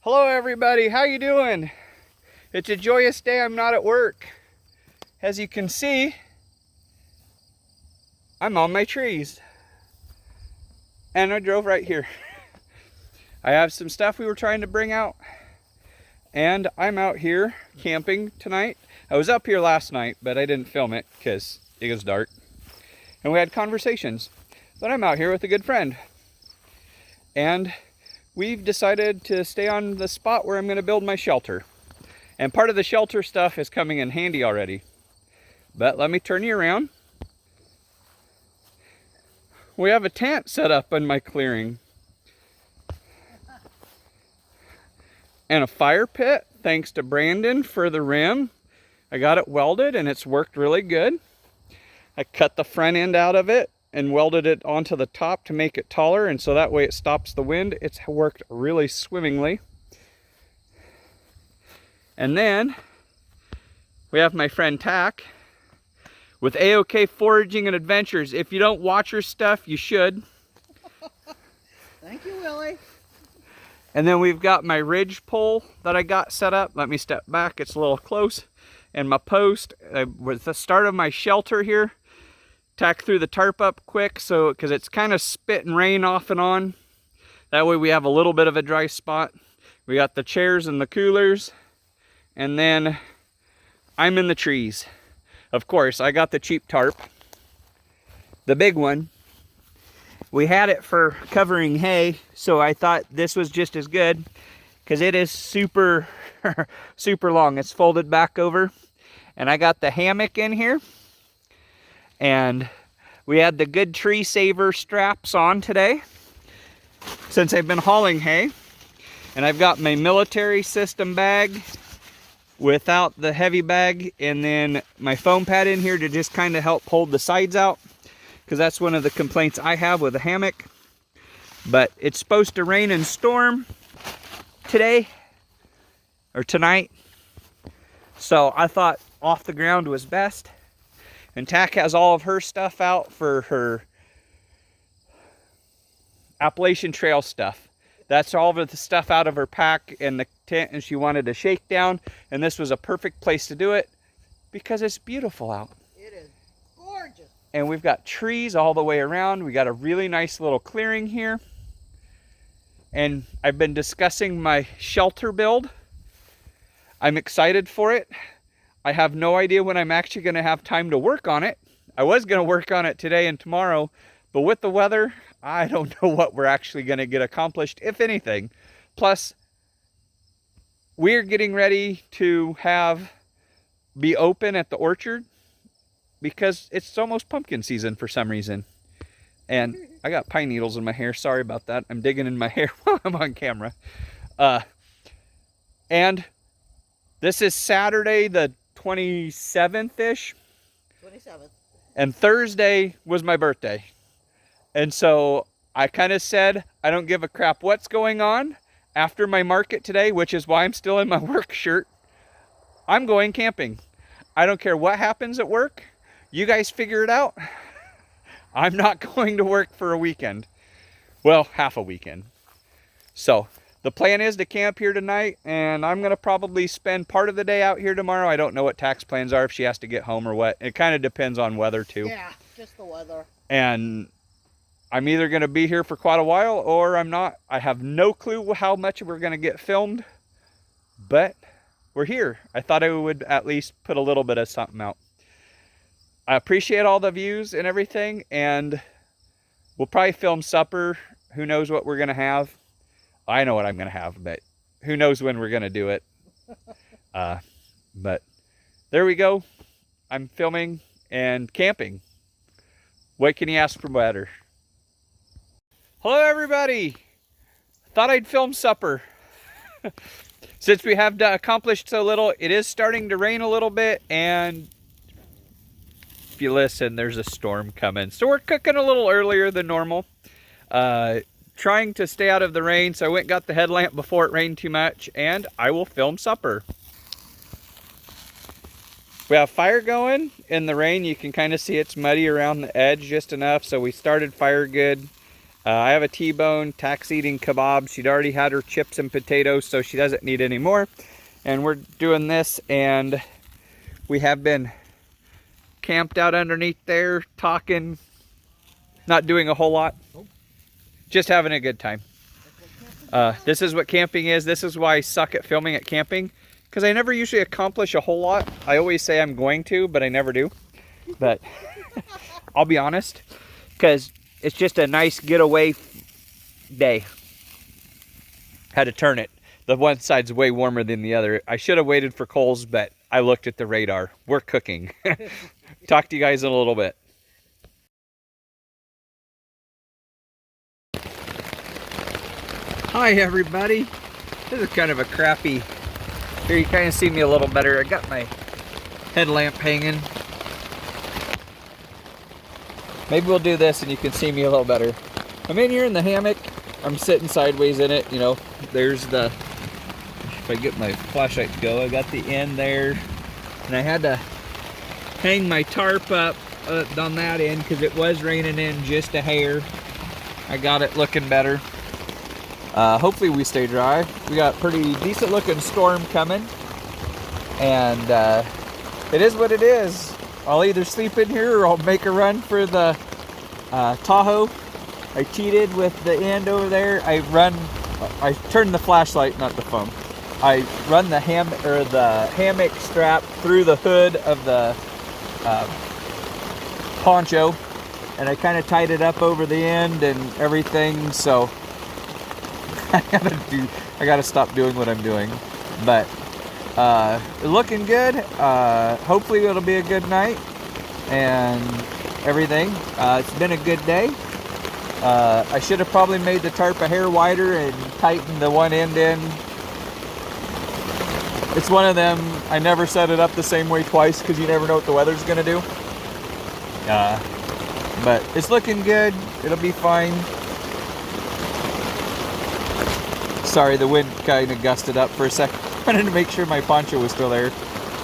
Hello everybody, how you doing? It's a joyous day. I'm not at work. As you can see, I'm on my trees. And I drove right here. I have some stuff we were trying to bring out. And I'm out here camping tonight. I was up here last night, but I didn't film it because it was dark. And we had conversations. But I'm out here with a good friend. And we've decided to stay on the spot where I'm going to build my shelter. And part of the shelter stuff is coming in handy already. But let me turn you around. We have a tent set up in my clearing. And a fire pit, thanks to Brandon for the rim. I got it welded and it's worked really good. I cut the front end out of it and welded it onto the top to make it taller, and so that way it stops the wind. It's worked really swimmingly. And then we have my friend Thack with A-OK Foraging and Adventures. If you don't watch her stuff, you should. Thank you, Willie. And then we've got my ridge pole that I got set up. Let me step back, it's a little close. And my post with the start of my shelter here. Tack threw the tarp up quick, so because it's kind of spitting rain off and on. That way we have a little bit of a dry spot. We got the chairs and the coolers. And then I'm in the trees. Of course, I got the cheap tarp. The big one. We had it for covering hay, so I thought this was just as good because it is super, super long. It's folded back over. And I got the hammock in here. And we had the good tree saver straps on today since I've been hauling hay. And I've got my military system bag without the heavy bag, and then my foam pad in here to just kind of help hold the sides out, because that's one of the complaints I have with a hammock. But it's supposed to rain and storm today or tonight, so I thought off the ground was best. And Thack has all of her stuff out for her Appalachian Trail stuff. That's all of the stuff out of her pack and the tent, and she wanted a shakedown, and this was a perfect place to do it because it's beautiful out. It is gorgeous. And we've got trees all the way around. We got a really nice little clearing here. And I've been discussing my shelter build. I'm excited for it. I have no idea when I'm actually going to have time to work on it. I was going to work on it today and tomorrow, but with the weather, I don't know what we're actually going to get accomplished, if anything. Plus, we're getting ready to be open at the orchard because it's almost pumpkin season for some reason. And I got pine needles in my hair. Sorry about that. I'm digging in my hair while I'm on camera. And this is Saturday the 27th-ish. 27th. And Thursday was my birthday. And so I kind of said, I don't give a crap what's going on after my market today, which is why I'm still in my work shirt. I'm going camping. I don't care what happens at work. You guys figure it out. I'm not going to work for a weekend. Well, half a weekend. So the plan is to camp here tonight, and I'm going to probably spend part of the day out here tomorrow. I don't know what Thack's plans are, if she has to get home or what. It kind of depends on weather too. Yeah, just the weather. And I'm either going to be here for quite a while or I'm not. I have no clue how much we're going to get filmed, but we're here. I thought I would at least put a little bit of something out. I appreciate all the views and everything, and we'll probably film supper. Who knows what we're going to have? I know what I'm going to have, but who knows when we're going to do it. But there we go. I'm filming and camping. What can you ask for better? Hello, everybody. Thought I'd film supper. Since we have accomplished so little, it is starting to rain a little bit, and if you listen, there's a storm coming. So we're cooking a little earlier than normal. Trying to stay out of the rain, so I went and got the headlamp before it rained too much, and I will film supper. We have fire going in the rain. You can kind of see it's muddy around the edge just enough, so we started fire good. I have a T-bone. Thack's eating kebab. She'd already had her chips and potatoes, so she doesn't need any more. And we're doing this, and we have been camped out underneath there, talking, not doing a whole lot, just having a good time. This is what camping is. This is why I suck at filming at camping, because I never usually accomplish a whole lot. I always say I'm going to, but I never do. But I'll be honest, because it's just a nice getaway day. Had to turn it. The one side's way warmer than the other. I should have waited for coals, but I looked at the radar. We're cooking. Talk to you guys in a little bit. Hi everybody. This is kind of a crappy, here you kind of see me a little better. I got my headlamp hanging. Maybe we'll do this and you can see me a little better. I'm in here in the hammock. I'm sitting sideways in it, you know. There's the, if I get my flashlight to go, I got the end there. And I had to hang my tarp up on that end because it was raining in just a hair. I got it looking better. Hopefully we stay dry. We got pretty decent looking storm coming. And it is what it is. I'll either sleep in here or I'll make a run for the Tahoe. I cheated with the end over there. I turned the flashlight, not the phone. I run the hammock strap through the hood of the poncho, and I kind of tied it up over the end and everything. So I gotta stop doing what I'm doing. But looking good. Hopefully it'll be a good night and everything. It's been a good day. I should have probably made the tarp a hair wider and tightened the one end in. It's one of them, I never set it up the same way twice because you never know what the weather's gonna do. But it's looking good. It'll be fine. Sorry, the wind kind of gusted up for a second. I wanted to make sure my poncho was still there.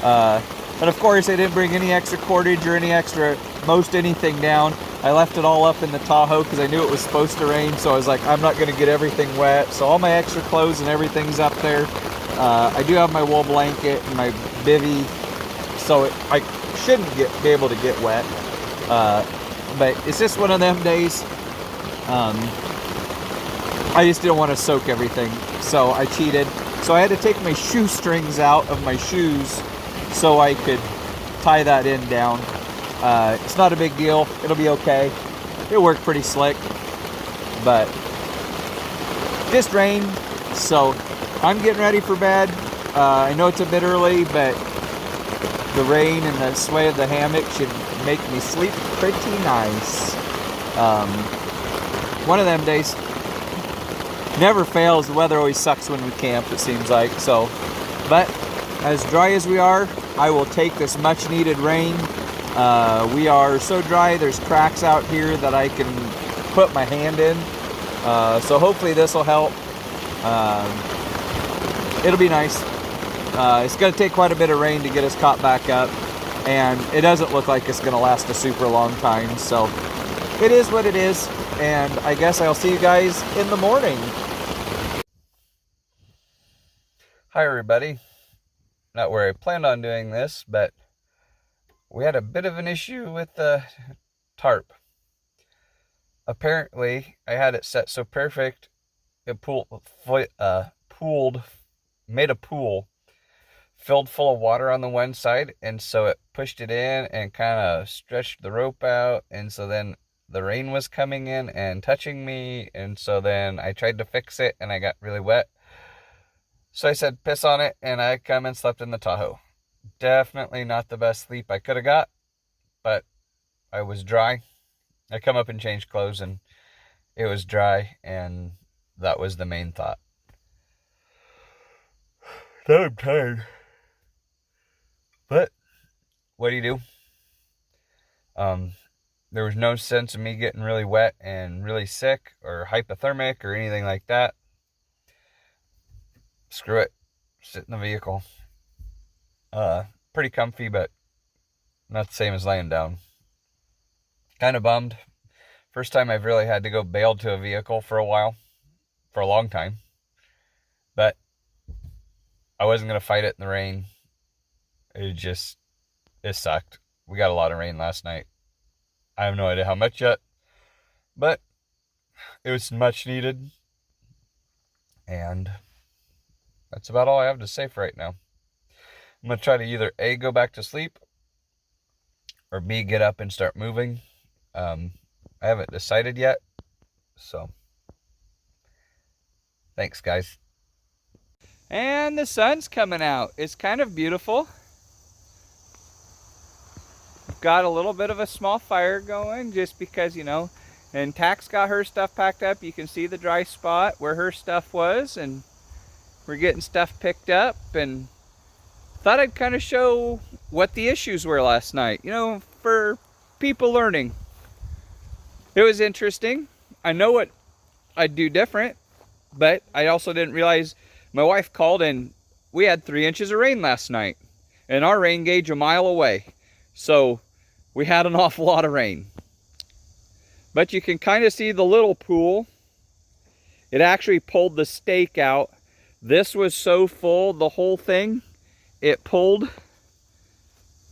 But of course I didn't bring any extra cordage or any extra, most anything down. I left it all up in the Tahoe because I knew it was supposed to rain, so I was like, I'm not going to get everything wet. So all my extra clothes and everything's up there. I do have my wool blanket and my bivvy, so I shouldn't be able to get wet. But it's just one of them days. I just didn't want to soak everything, so I cheated. So I had to take my shoestrings out of my shoes so I could tie that end down. It's not a big deal. It'll be okay. It worked pretty slick, but just rain. So I'm getting ready for bed. I know it's a bit early, but the rain and the sway of the hammock should make me sleep pretty nice. One of them days. Never fails. The weather always sucks when we camp, it seems like. So, but as dry as we are, I will take this much needed rain. We are so dry, there's cracks out here that I can put my hand in. So hopefully this will help. It'll be nice. It's going to take quite a bit of rain to get us caught back up. And it doesn't look like it's going to last a super long time. So it is what it is. And I guess I'll see you guys in the morning. Hi everybody. Not where I planned on doing this, but we had a bit of an issue with the tarp. Apparently, I had it set so perfect, it made a pool filled full of water on the one side, and so it pushed it in and kind of stretched the rope out, and so then the rain was coming in and touching me, and so then I tried to fix it and I got really wet. So I said piss on it, and I come and slept in the Tahoe. Definitely not the best sleep I could have got, but I was dry. I come up and changed clothes and it was dry, and that was the main thought. Now I'm tired. But what do you do? There was no sense of me getting really wet and really sick or hypothermic or anything like that. Screw it. Sit in the vehicle. Pretty comfy, but not the same as laying down. Kind of bummed. First time I've really had to go bail to a vehicle for a while, for a long time. But I wasn't going to fight it in the rain. It sucked. We got a lot of rain last night. I have no idea how much yet, but it was much needed. And that's about all I have to say for right now. I'm going to try to either A, go back to sleep, or B, get up and start moving. I haven't decided yet, so thanks, guys. And the sun's coming out. It's kind of beautiful. Got a little bit of a small fire going just because, you know, and Thack's got her stuff packed up. You can see the dry spot where her stuff was, and we're getting stuff picked up, and thought I'd kind of show what the issues were last night, you know, for people learning. It was interesting. I know what I'd do different, but I also didn't realize my wife called and we had 3 inches of rain last night, and our rain gauge a mile away. So we had an awful lot of rain. But you can kind of see the little pool. It actually pulled the stake out. This was so full, the whole thing, it pulled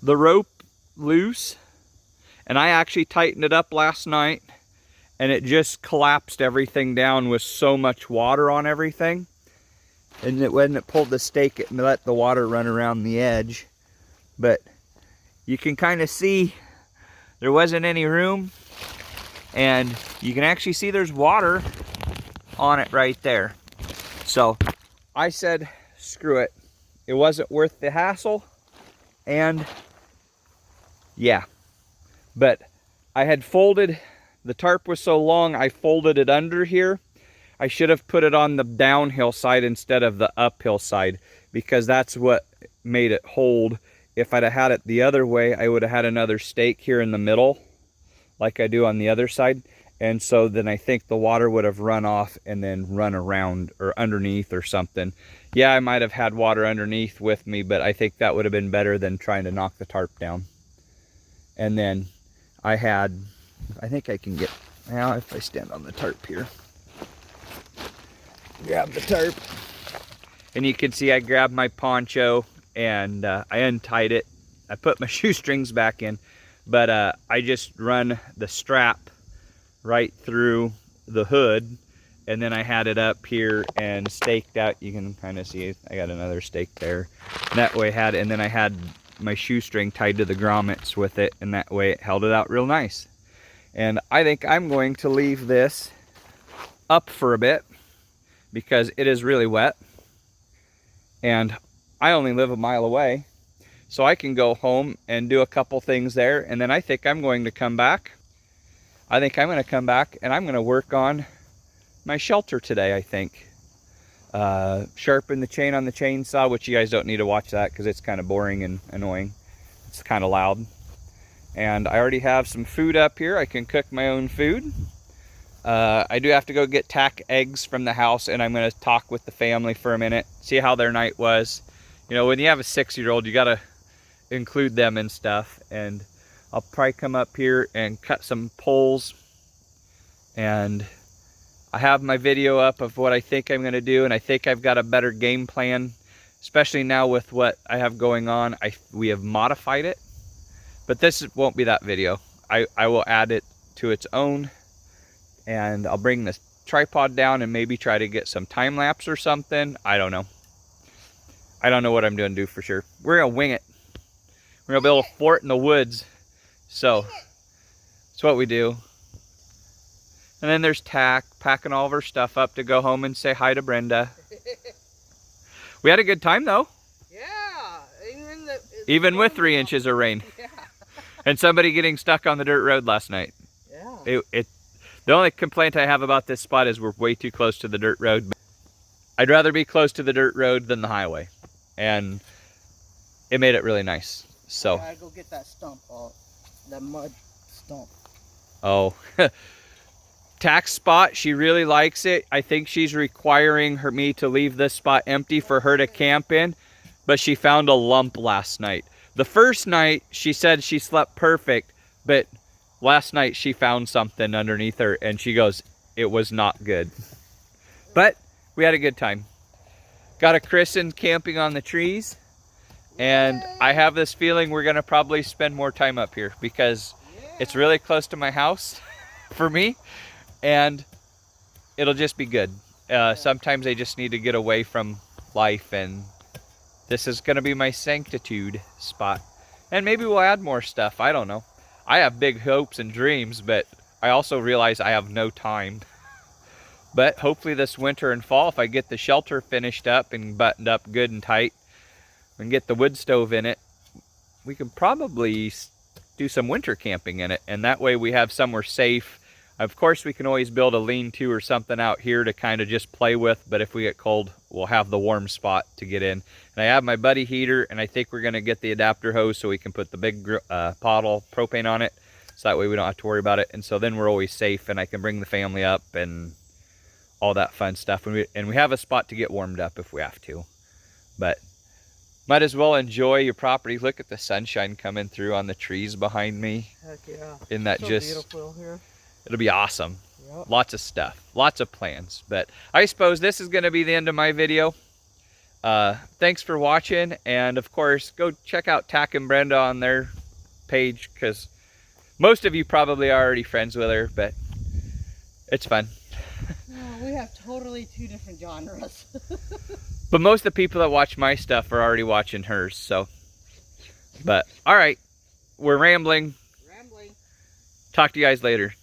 the rope loose. And I actually tightened it up last night, and it just collapsed everything down with so much water on everything. And when it pulled the stake, it let the water run around the edge. But you can kind of see there wasn't any room, and you can actually see there's water on it right there. So I said, screw it. It wasn't worth the hassle, and yeah. But I had folded, the tarp was so long, I folded it under here. I should have put it on the downhill side instead of the uphill side, because that's what made it hold. If I'd have had it the other way, I would have had another stake here in the middle, like I do on the other side. And so then I think the water would have run off and then run around or underneath or something. Yeah, I might have had water underneath with me, but I think that would have been better than trying to knock the tarp down. And then I think I can get, now if I stand on the tarp here, grab the tarp, and you can see I grabbed my poncho and I untied it. I put my shoestrings back in, but I just run the strap right through the hood, and then I had it up here and staked out. You can kind of see I got another stake there. And that way and then I had my shoestring tied to the grommets with it, and that way it held it out real nice. And I think I'm going to leave this up for a bit because it is really wet, and I only live a mile away, so I can go home and do a couple things there. And then I think I'm going to come back. I think I'm going to come back and I'm going to work on my shelter today, I think. Sharpen the chain on the chainsaw, which you guys don't need to watch that because it's kind of boring and annoying. It's kind of loud. And I already have some food up here. I can cook my own food. I do have to go get Thack eggs from the house, and I'm going to talk with the family for a minute, see how their night was. You know, when you have a 6-year-old, you got to include them in stuff. And I'll probably come up here and cut some poles. And I have my video up of what I think I'm going to do, and I think I've got a better game plan, especially now with what I have going on. We have modified it, but this won't be that video. I will add it to its own, and I'll bring this tripod down and maybe try to get some time lapse or something. I don't know. I don't know what I'm going to do for sure. We're going to wing it. We're going to build a fort in the woods. So that's what we do. And then there's Thack packing all of her stuff up to go home and say hi to Brenda. We had a good time though. Yeah. Even with 3 inches of rain. Yeah. And somebody getting stuck on the dirt road last night. Yeah. The only complaint I have about this spot is we're way too close to the dirt road. I'd rather be close to the dirt road than the highway. And it made it really nice. So. I gotta go get that stump off. That mud stump. Oh. Thack's spot, she really likes it. I think she's requiring me to leave this spot empty for her to camp in, but she found a lump last night. The first night she said she slept perfect, but last night she found something underneath her and she goes, it was not good. But we had a good time. Got a christen camping on the trees. And I have this feeling we're gonna probably spend more time up here because it's really close to my house for me, and it'll just be good. Sometimes I just need to get away from life, and this is gonna be my sanctitude spot. And maybe we'll add more stuff, I don't know. I have big hopes and dreams, but I also realize I have no time. But hopefully this winter and fall, if I get the shelter finished up and buttoned up good and tight, and get the wood stove in it, we can probably do some winter camping in it, and that way we have somewhere safe. Of course we can always build a lean-to or something out here to kind of just play with, but if we get cold we'll have the warm spot to get in. And I have my buddy heater, and I think we're going to get the adapter hose so we can put the big bottle propane on it, so that way we don't have to worry about it. And so then we're always safe, and I can bring the family up and all that fun stuff, and we have a spot to get warmed up if we have to. But might as well enjoy your property. Look at the sunshine coming through on the trees behind me. Heck yeah. Isn't that so just beautiful here? It'll be awesome. Yep. Lots of stuff, lots of plans. But I suppose this is going to be the end of my video. Thanks for watching, and of course go check out Thack and Brenda on their page, because most of you probably are already friends with her, but it's fun. We have totally two different genres. But most of the people that watch my stuff are already watching hers, so. But, all right, we're rambling. Rambling. Talk to you guys later.